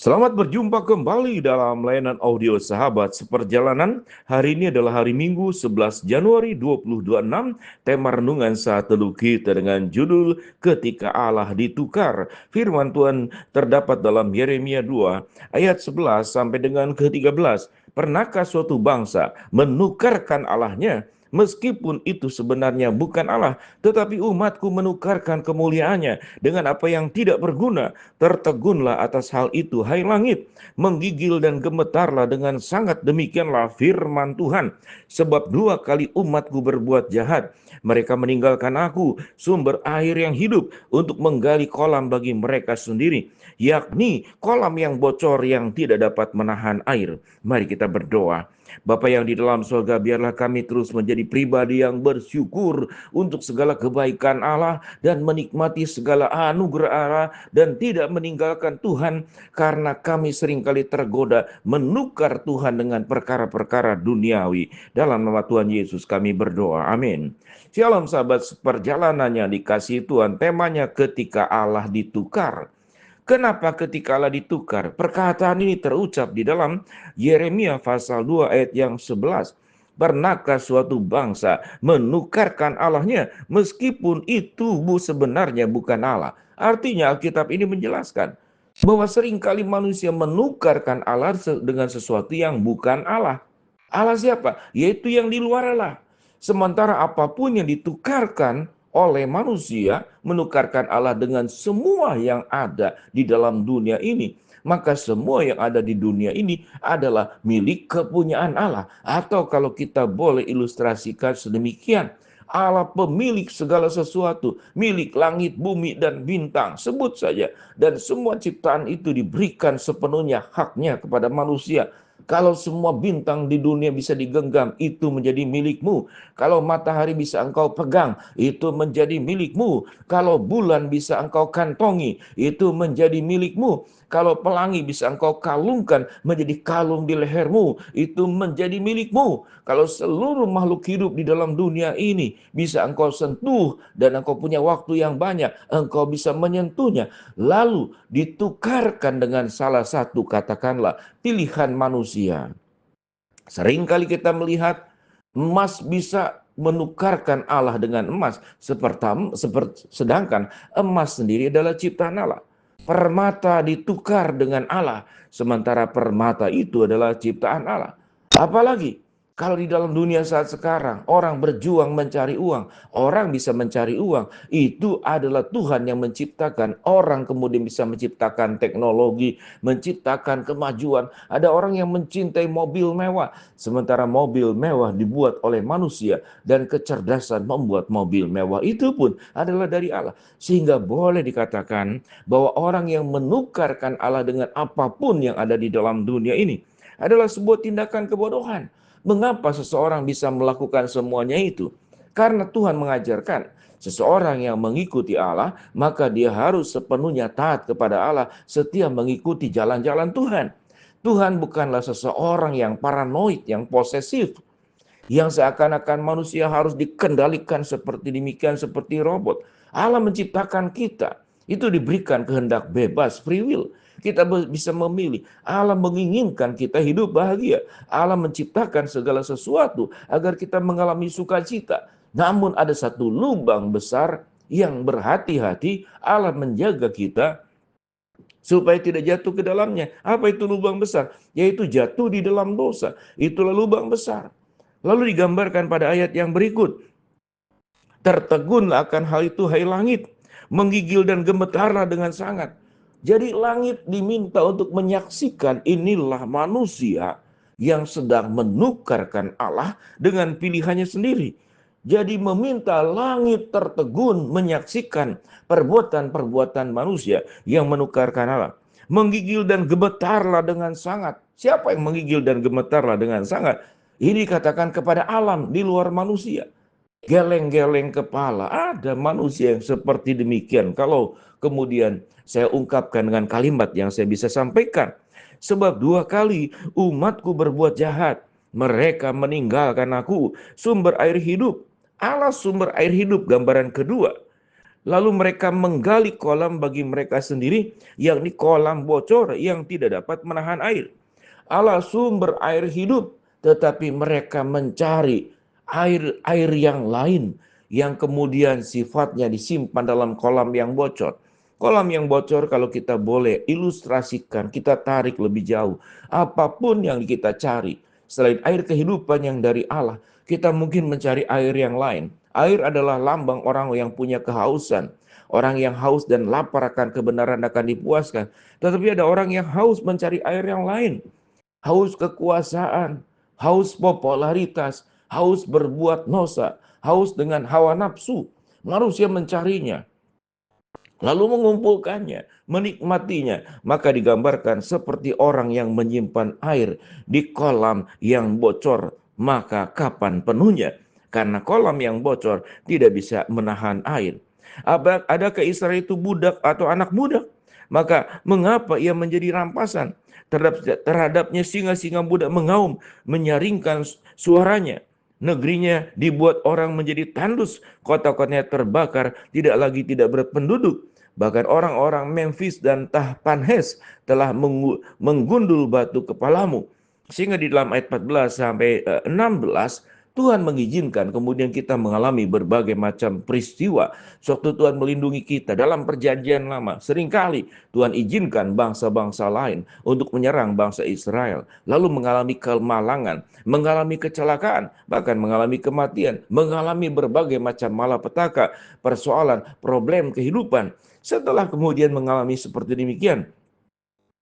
Selamat berjumpa kembali dalam layanan audio Sahabat Seperjalanan. Hari ini adalah hari Minggu 11 Januari 2026. Tema renungan saat teduh kita dengan judul Ketika Allah Ditukar. Firman Tuhan terdapat dalam Yeremia 2 ayat 11 sampai dengan ke-13. Pernahkah suatu bangsa menukarkan Allahnya? Meskipun itu sebenarnya bukan Allah, tetapi umatku menukarkan kemuliaannya dengan apa yang tidak berguna. Tertegunlah atas hal itu, hai langit, menggigil dan gemetarlah dengan sangat, demikianlah firman Tuhan. Sebab 2 kali umatku berbuat jahat, mereka meninggalkan aku, sumber air yang hidup, untuk menggali kolam bagi mereka sendiri, yakni kolam yang bocor yang tidak dapat menahan air. Mari kita berdoa. Bapa yang di dalam surga, biarlah kami terus menjadi pribadi yang bersyukur untuk segala kebaikan Allah dan menikmati segala anugerah Allah dan tidak meninggalkan Tuhan, karena kami seringkali tergoda menukar Tuhan dengan perkara-perkara duniawi. Dalam nama Tuhan Yesus kami berdoa, amin. Shalom sahabat seperjalanan yang dikasihi Tuhan. Temanya ketika Allah ditukar. Kenapa ketika Allah ditukar? Perkataan ini terucap di dalam Yeremia pasal 2 ayat yang 11. Pernahkah suatu bangsa menukarkan Allahnya meskipun itu sebenarnya bukan Allah? Artinya Alkitab ini menjelaskan bahwa seringkali manusia menukarkan Allah dengan sesuatu yang bukan Allah. Allah siapa? Yaitu yang di luar Allah. Sementara apapun yang ditukarkan oleh manusia, menukarkan Allah dengan semua yang ada di dalam dunia ini, maka semua yang ada di dunia ini adalah milik kepunyaan Allah. Atau kalau kita boleh ilustrasikan sedemikian, Allah pemilik segala sesuatu, milik langit, bumi, dan bintang, sebut saja. Dan semua ciptaan itu diberikan sepenuhnya haknya kepada manusia. Kalau semua bintang di dunia bisa digenggam, itu menjadi milikmu. Kalau matahari bisa engkau pegang, itu menjadi milikmu. Kalau bulan bisa engkau kantongi, itu menjadi milikmu. Kalau pelangi bisa engkau kalungkan menjadi kalung di lehermu, itu menjadi milikmu. Kalau seluruh makhluk hidup di dalam dunia ini bisa engkau sentuh dan engkau punya waktu yang banyak, engkau bisa menyentuhnya. Lalu ditukarkan dengan salah satu, katakanlah, pilihan manusia. Seringkali kita melihat emas bisa menukarkan Allah dengan emas, sedangkan emas sendiri adalah ciptaan Allah. Permata ditukar dengan Allah, sementara permata itu adalah ciptaan Allah. Apalagi kalau di dalam dunia saat sekarang, orang berjuang mencari uang, orang bisa mencari uang, itu adalah Tuhan yang menciptakan. Orang kemudian bisa menciptakan teknologi, menciptakan kemajuan. Ada orang yang mencintai mobil mewah, sementara mobil mewah dibuat oleh manusia, dan kecerdasan membuat mobil mewah itu pun adalah dari Allah. Sehingga boleh dikatakan bahwa orang yang menukarkan Allah dengan apapun yang ada di dalam dunia ini adalah sebuah tindakan kebodohan. Mengapa seseorang bisa melakukan semuanya itu? Karena Tuhan mengajarkan seseorang yang mengikuti Allah, maka dia harus sepenuhnya taat kepada Allah, setia mengikuti jalan-jalan Tuhan. Tuhan bukanlah seseorang yang paranoid, yang posesif, yang seakan-akan manusia harus dikendalikan seperti demikian, seperti robot. Allah menciptakan kita, itu diberikan kehendak bebas, free will. Kita bisa memilih. Allah menginginkan kita hidup bahagia. Allah menciptakan segala sesuatu agar kita mengalami sukacita. Namun ada satu lubang besar yang berhati-hati Allah menjaga kita supaya tidak jatuh ke dalamnya. Apa itu lubang besar? Yaitu jatuh di dalam dosa. Itulah lubang besar. Lalu digambarkan pada ayat yang berikut. Tertegunlah akan hal itu, hai langit, menggigil dan gemetarlah dengan sangat. Jadi langit diminta untuk menyaksikan inilah manusia yang sedang menukarkan Allah dengan pilihannya sendiri. Jadi meminta langit tertegun menyaksikan perbuatan-perbuatan manusia yang menukarkan Allah. Menggigil dan gemetarlah dengan sangat. Siapa yang menggigil dan gemetarlah dengan sangat? Ini dikatakan kepada alam di luar manusia. Geleng-geleng kepala. Ada manusia yang seperti demikian. Kalau kemudian saya ungkapkan dengan kalimat yang saya bisa sampaikan. Sebab 2 kali umatku berbuat jahat. Mereka meninggalkan aku, sumber air hidup. Allah sumber air hidup, gambaran kedua. Lalu mereka menggali kolam bagi mereka sendiri, yakni kolam bocor yang tidak dapat menahan air. Allah sumber air hidup, tetapi mereka mencari air yang lain yang kemudian sifatnya disimpan dalam kolam yang bocor. Kolam yang bocor kalau kita boleh ilustrasikan, kita tarik lebih jauh. Apapun yang kita cari, selain air kehidupan yang dari Allah, kita mungkin mencari air yang lain. Air adalah lambang orang yang punya kehausan. Orang yang haus dan lapar akan kebenaran akan dipuaskan. Tetapi ada orang yang haus mencari air yang lain. Haus kekuasaan, haus popularitas, haus berbuat dosa, haus dengan hawa nafsu. Manusia mencarinya, lalu mengumpulkannya, menikmatinya, maka digambarkan seperti orang yang menyimpan air di kolam yang bocor, maka kapan penuhnya? Karena kolam yang bocor tidak bisa menahan air. Adakah Israel itu budak atau anak budak? Maka mengapa ia menjadi rampasan? Terhadapnya singa-singa budak mengaum, menyaringkan suaranya. Negerinya dibuat orang menjadi tandus, kota-kotanya terbakar, tidak berpenduduk. Bahkan orang-orang Memphis dan Tahpanhes telah menggundul batu kepalamu. Sehingga di dalam ayat 14 sampai 16, Tuhan mengizinkan kemudian kita mengalami berbagai macam peristiwa. Sewaktu Tuhan melindungi kita dalam perjanjian lama, seringkali Tuhan izinkan bangsa-bangsa lain untuk menyerang bangsa Israel. Lalu mengalami kemalangan, mengalami kecelakaan, bahkan mengalami kematian, mengalami berbagai macam malapetaka, persoalan, problem kehidupan. Setelah kemudian mengalami seperti demikian,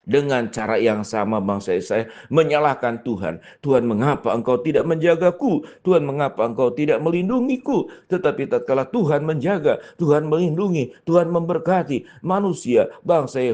dengan cara yang sama bangsa Israel menyalahkan Tuhan. Tuhan, mengapa engkau tidak menjagaku? Tuhan, mengapa engkau tidak melindungiku? Tetapi tatkala Tuhan menjaga, Tuhan melindungi, Tuhan memberkati, manusia, bangsa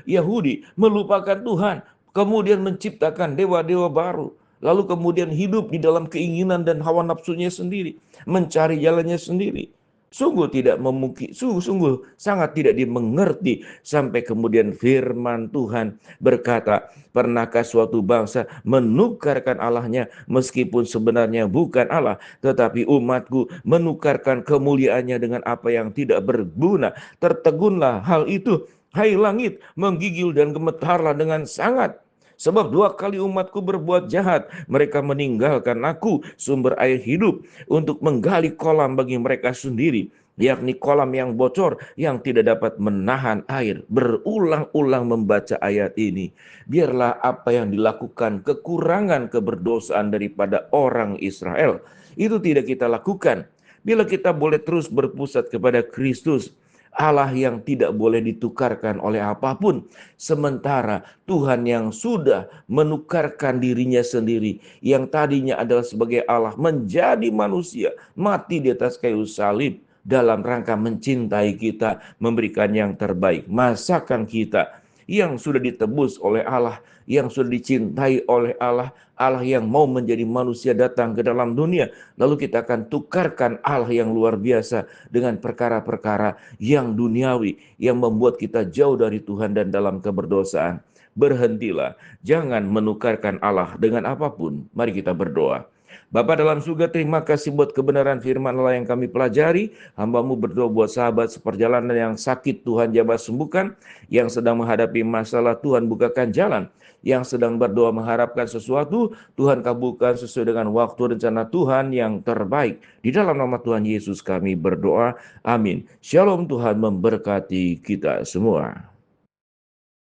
Yahudi melupakan Tuhan. Kemudian menciptakan dewa-dewa baru. Lalu kemudian hidup di dalam keinginan dan hawa nafsunya sendiri. Mencari jalannya sendiri. Sungguh tidak memungkin, sungguh sangat tidak dimengerti, sampai kemudian firman Tuhan berkata, pernahkah suatu bangsa menukarkan Allahnya meskipun sebenarnya bukan Allah, tetapi umatku menukarkan kemuliaannya dengan apa yang tidak berguna. Tertegunlah hal itu, hai langit, menggigil dan gemetarlah dengan sangat. Sebab 2 kali umatku berbuat jahat, mereka meninggalkan aku, sumber air hidup, untuk menggali kolam bagi mereka sendiri, yakni kolam yang bocor yang tidak dapat menahan air. Berulang-ulang membaca ayat ini, biarlah apa yang dilakukan, kekurangan keberdosaan daripada orang Israel, itu tidak kita lakukan. Bila kita boleh terus berpusat kepada Kristus, Allah yang tidak boleh ditukarkan oleh apapun. Sementara Tuhan yang sudah menukarkan dirinya sendiri, yang tadinya adalah sebagai Allah, menjadi manusia, mati di atas kayu salib, dalam rangka mencintai kita, memberikan yang terbaik. Masakan kita yang sudah ditebus oleh Allah, yang sudah dicintai oleh Allah, Allah yang mau menjadi manusia datang ke dalam dunia, lalu kita akan tukarkan Allah yang luar biasa dengan perkara-perkara yang duniawi, yang membuat kita jauh dari Tuhan dan dalam keberdosaan. Berhentilah, jangan menukarkan Allah dengan apapun. Mari kita berdoa. Bapa dalam surga, terima kasih buat kebenaran firman Allah yang kami pelajari. Hamba-Mu berdoa buat sahabat seperjalanan yang sakit, Tuhan jamah sembuhkan. Yang sedang menghadapi masalah, Tuhan bukakan jalan. Yang sedang berdoa mengharapkan sesuatu, Tuhan kabulkan sesuai dengan waktu rencana Tuhan yang terbaik. Di dalam nama Tuhan Yesus kami berdoa. Amin. Shalom, Tuhan memberkati kita semua.